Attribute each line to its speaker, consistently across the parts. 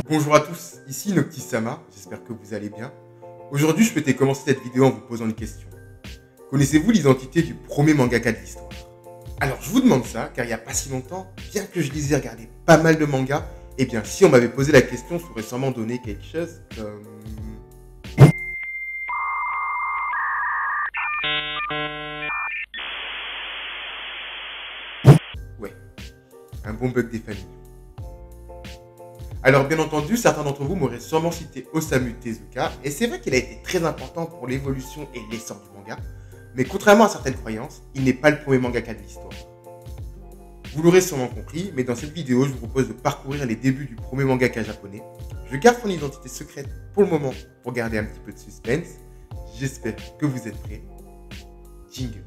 Speaker 1: Bonjour à tous, ici Noctis-sama, j'espère que vous allez bien. Aujourd'hui, je souhaitais commencer cette vidéo en vous posant une question. Connaissez-vous l'identité du premier mangaka de l'histoire? Alors, je vous demande ça, car il n'y a pas si longtemps, bien que je lisais et regardais pas mal de mangas, eh bien, si on m'avait posé la question, je pourrais sûrement donner quelque chose comme... Ouais, un bon bug des familles. Alors bien entendu, certains d'entre vous m'auraient sûrement cité Osamu Tezuka, et c'est vrai qu'il a été très important pour l'évolution et l'essor du manga, mais contrairement à certaines croyances, il n'est pas le premier mangaka de l'histoire. Vous l'aurez sûrement compris, mais dans cette vidéo, je vous propose de parcourir les débuts du premier mangaka japonais. Je garde son identité secrète pour le moment pour garder un petit peu de suspense. J'espère que vous êtes prêts. Jingle.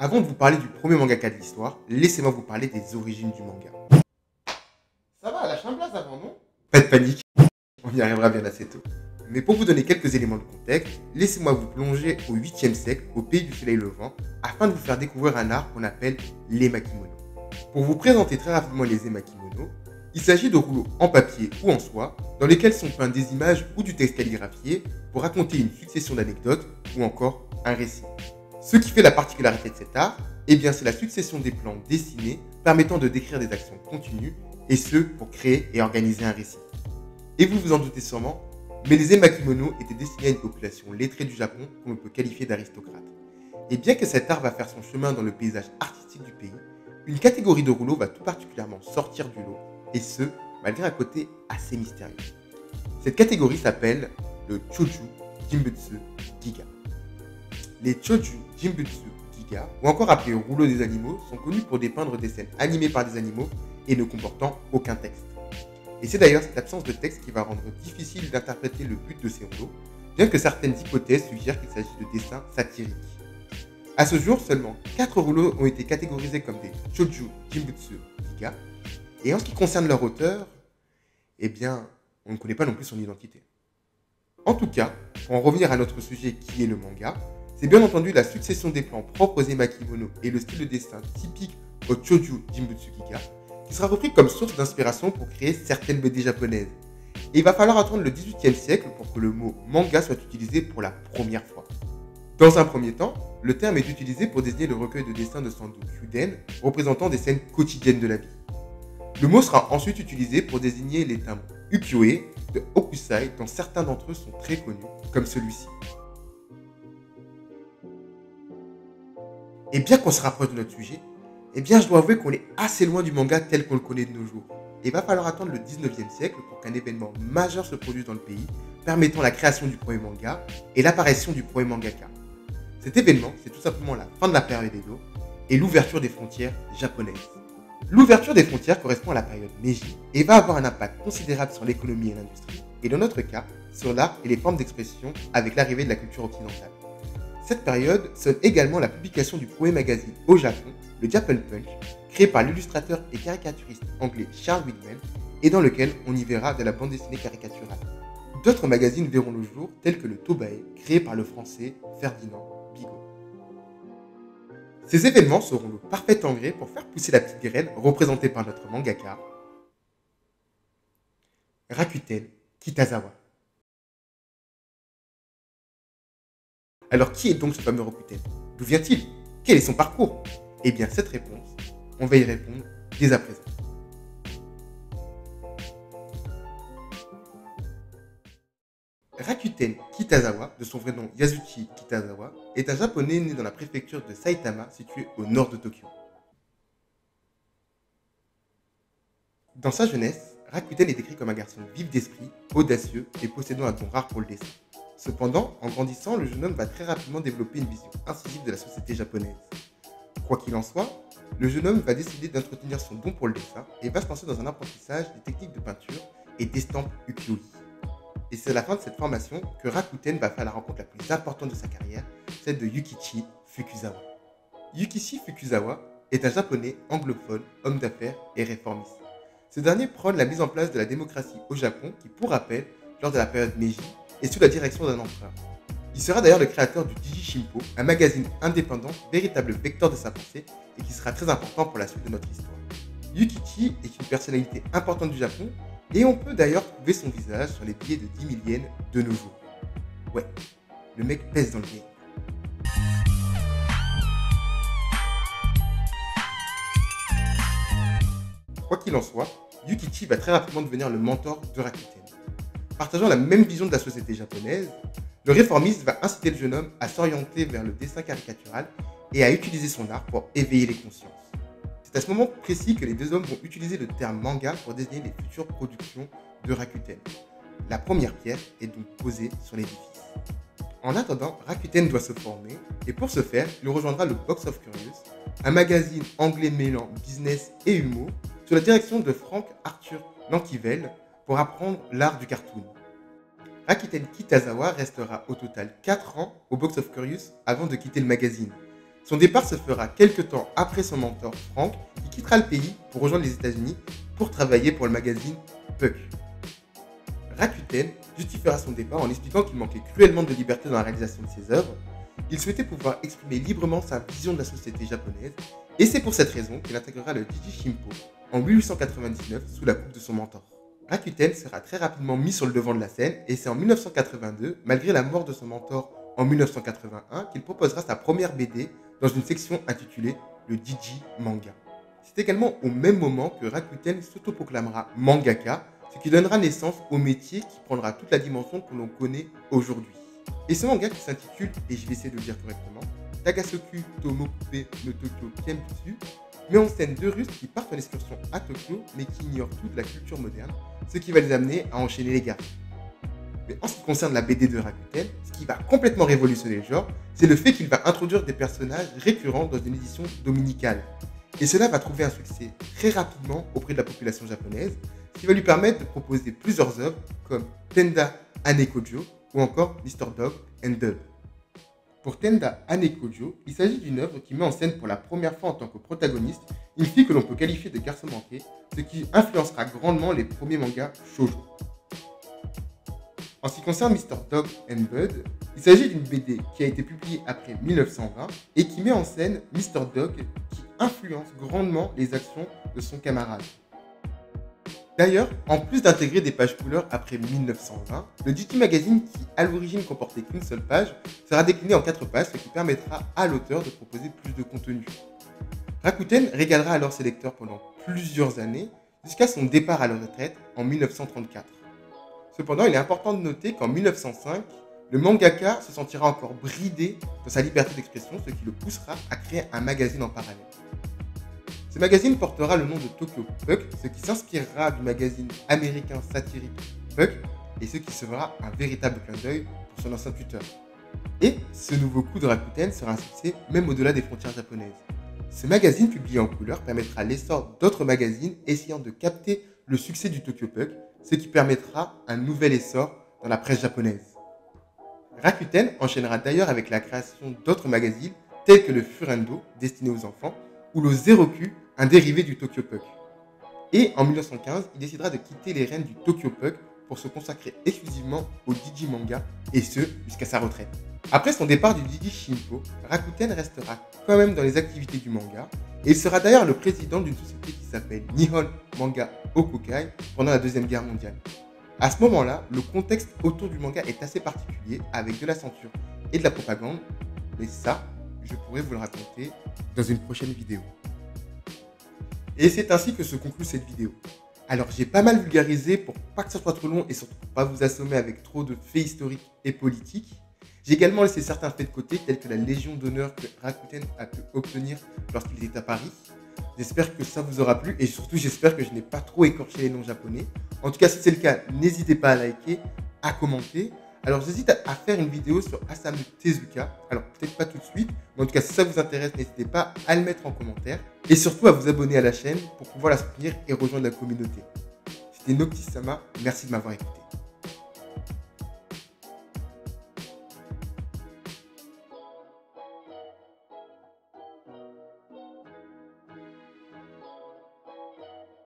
Speaker 1: Avant de vous parler du premier mangaka de l'histoire, laissez-moi vous parler des origines du manga. Ça va, lâche un place avant, non? Pas de panique, on y arrivera bien assez tôt. Mais pour vous donner quelques éléments de contexte, laissez-moi vous plonger au 8e siècle, au pays du soleil levant, afin de vous faire découvrir un art qu'on appelle l'emakimono. Pour vous présenter très rapidement les emakimono, il s'agit de rouleaux en papier ou en soie, dans lesquels sont peintes des images ou du texte calligraphié pour raconter une succession d'anecdotes ou encore un récit. Ce qui fait la particularité de cet art, eh bien c'est la succession des plans dessinés permettant de décrire des actions continues, et ce pour créer et organiser un récit. Et vous vous en doutez sûrement, mais les emakimono étaient destinés à une population lettrée du Japon qu'on peut qualifier d'aristocrate. Et bien que cet art va faire son chemin dans le paysage artistique du pays, une catégorie de rouleaux va tout particulièrement sortir du lot, et ce, malgré un côté assez mystérieux. Cette catégorie s'appelle le Choju Jinbutsu Giga. Les Choju Jinbutsu Giga, ou encore appelés rouleaux des animaux, sont connus pour dépeindre des scènes animées par des animaux et ne comportant aucun texte. Et c'est d'ailleurs cette absence de texte qui va rendre difficile d'interpréter le but de ces rouleaux, bien que certaines hypothèses suggèrent qu'il s'agit de dessins satiriques. A ce jour, seulement 4 rouleaux ont été catégorisés comme des Choju Jinbutsu Giga, et en ce qui concerne leur auteur, eh bien, on ne connaît pas non plus son identité. En tout cas, pour en revenir à notre sujet qui est le manga, c'est bien entendu la succession des plans propres aux emakimono et le style de dessin typique au Choju Jinbutsu Giga qui sera repris comme source d'inspiration pour créer certaines BD japonaises. Et il va falloir attendre le 18e siècle pour que le mot manga soit utilisé pour la première fois. Dans un premier temps, le terme est utilisé pour désigner le recueil de dessins de Sandu Kyuden représentant des scènes quotidiennes de la vie. Le mot sera ensuite utilisé pour désigner les timbres ukiyo-e de Hokusai dont certains d'entre eux sont très connus, comme celui-ci. Et bien qu'on se rapproche de notre sujet, eh bien je dois avouer qu'on est assez loin du manga tel qu'on le connaît de nos jours. Et il va falloir attendre le 19e siècle pour qu'un événement majeur se produise dans le pays, permettant la création du premier manga et l'apparition du premier mangaka. Cet événement, c'est tout simplement la fin de la période Edo et l'ouverture des frontières japonaises. L'ouverture des frontières correspond à la période Meiji et va avoir un impact considérable sur l'économie et l'industrie, et dans notre cas, sur l'art et les formes d'expression avec l'arrivée de la culture occidentale. Cette période sonne également la publication du premier magazine au Japon, le Japan Punch, créé par l'illustrateur et caricaturiste anglais Charles Whitman, et dans lequel on y verra de la bande dessinée caricaturale. D'autres magazines verront le jour, tels que le Tobae, créé par le français Ferdinand Bigot. Ces événements seront le parfait engrais pour faire pousser la petite graine représentée par notre mangaka, Rakuten Kitazawa. Alors qui est donc ce fameux Rakuten? D'où vient-il? Quel est son parcours? Eh bien cette réponse, on va y répondre dès à présent. Rakuten Kitazawa, de son vrai nom Yasushi Kitazawa, est un japonais né dans la préfecture de Saitama, située au nord de Tokyo. Dans sa jeunesse, Rakuten est décrit comme un garçon vif d'esprit, audacieux et possédant un don rare pour le dessin. Cependant, en grandissant, le jeune homme va très rapidement développer une vision incisive de la société japonaise. Quoi qu'il en soit, le jeune homme va décider d'entretenir son don pour le dessin et va se lancer dans un apprentissage des techniques de peinture et d'estampes ukiyo-e. Et c'est à la fin de cette formation que Rakuten va faire la rencontre la plus importante de sa carrière, celle de Yukichi Fukuzawa. Yukichi Fukuzawa est un japonais anglophone, homme d'affaires et réformiste. Ce dernier prône la mise en place de la démocratie au Japon qui, pour rappel, lors de la période Meiji, est sous la direction d'un empereur. Il sera d'ailleurs le créateur du Jiji Shimpo, un magazine indépendant, véritable vecteur de sa pensée et qui sera très important pour la suite de notre histoire. Yukichi est une personnalité importante du Japon et on peut d'ailleurs trouver son visage sur les billets de 10 000 yens de nos jours. Ouais, le mec pèse dans le game. Quoi qu'il en soit, Yukichi va très rapidement devenir le mentor de Rakuten. Partageant la même vision de la société japonaise, le réformiste va inciter le jeune homme à s'orienter vers le dessin caricatural et à utiliser son art pour éveiller les consciences. C'est à ce moment précis que les deux hommes vont utiliser le terme manga pour désigner les futures productions de Rakuten. La première pierre est donc posée sur l'édifice. En attendant, Rakuten doit se former et pour ce faire, il rejoindra le Box of Curious, un magazine anglais mêlant business et humour sous la direction de Frank Arthur Lankivel pour apprendre l'art du cartoon. Rakuten Kitazawa restera au total 4 ans au Box of Curious avant de quitter le magazine. Son départ se fera quelques temps après son mentor Frank qui quittera le pays pour rejoindre les États-Unis pour travailler pour le magazine Puck. Rakuten justifiera son départ en expliquant qu'il manquait cruellement de liberté dans la réalisation de ses œuvres. Il souhaitait pouvoir exprimer librement sa vision de la société japonaise et c'est pour cette raison qu'il intégrera le Jiji Shimpo en 1899 sous la coupe de son mentor. Rakuten sera très rapidement mis sur le devant de la scène et c'est en 1982, malgré la mort de son mentor en 1981, qu'il proposera sa première BD dans une section intitulée le Jiji Manga. C'est également au même moment que Rakuten s'autoproclamera mangaka, ce qui donnera naissance au métier qui prendra toute la dimension que l'on connaît aujourd'hui. Et ce manga qui s'intitule, et je vais essayer de le dire correctement, Tagasoku Tomokube no Tokyo Kembutsu, met en scène deux Russes qui partent en excursion à Tokyo mais qui ignorent toute la culture moderne, ce qui va les amener à enchaîner les gaffes. Mais en ce qui concerne la BD de Rakuten, ce qui va complètement révolutionner le genre, c'est le fait qu'il va introduire des personnages récurrents dans une édition dominicale. Et cela va trouver un succès très rapidement auprès de la population japonaise, ce qui va lui permettre de proposer plusieurs œuvres comme Tenda Anekojo ou encore Mr. Dog and Dub. Pour Tenda Anekojo, il s'agit d'une œuvre qui met en scène pour la première fois en tant que protagoniste une fille que l'on peut qualifier de garçon manqué, ce qui influencera grandement les premiers mangas shoujo. En ce qui concerne Mr. Dog and Bud, il s'agit d'une BD qui a été publiée après 1920 et qui met en scène Mr. Dog qui influence grandement les actions de son camarade. D'ailleurs, en plus d'intégrer des pages couleurs après 1920, le Jiji Magazine, qui à l'origine comportait qu'une seule page, sera décliné en 4 pages, ce qui permettra à l'auteur de proposer plus de contenu. Rakuten régalera alors ses lecteurs pendant plusieurs années, jusqu'à son départ à la retraite en 1934. Cependant, il est important de noter qu'en 1905, le mangaka se sentira encore bridé dans sa liberté d'expression, ce qui le poussera à créer un magazine en parallèle. Ce magazine portera le nom de Tokyo Puck, ce qui s'inspirera du magazine américain satirique Puck et ce qui sera un véritable clin d'œil pour son ancien tuteur. Et ce nouveau coup de Rakuten sera un succès même au-delà des frontières japonaises. Ce magazine publié en couleur permettra l'essor d'autres magazines essayant de capter le succès du Tokyo Puck, ce qui permettra un nouvel essor dans la presse japonaise. Rakuten enchaînera d'ailleurs avec la création d'autres magazines tels que le Furendo, destiné aux enfants, ou le Zero Q, un dérivé du Tokyo Puck. Et en 1915, il décidera de quitter les rênes du Tokyo Puck pour se consacrer exclusivement au Jiji Manga, et ce, jusqu'à sa retraite. Après son départ du Jiji Shimpo, Rakuten restera quand même dans les activités du manga, et il sera d'ailleurs le président d'une société qui s'appelle Nihon Manga Okukai pendant la Deuxième Guerre mondiale. À ce moment-là, le contexte autour du manga est assez particulier, avec de la censure et de la propagande, mais ça, je pourrais vous le raconter dans une prochaine vidéo. Et c'est ainsi que se conclut cette vidéo. Alors j'ai pas mal vulgarisé pour pas que ça soit trop long et surtout pour pas vous assommer avec trop de faits historiques et politiques. J'ai également laissé certains faits de côté tels que la Légion d'honneur que Rakuten a pu obtenir lorsqu'il était à Paris. J'espère que ça vous aura plu et surtout j'espère que je n'ai pas trop écorché les noms japonais. En tout cas si c'est le cas, n'hésitez pas à liker, à commenter, Alors j'hésite à faire une vidéo sur Osamu Tezuka. Alors peut-être pas tout de suite, mais en tout cas si ça vous intéresse, n'hésitez pas à le mettre en commentaire. Et surtout à vous abonner à la chaîne pour pouvoir la soutenir et rejoindre la communauté. C'était Noctis Sama, merci de m'avoir écouté.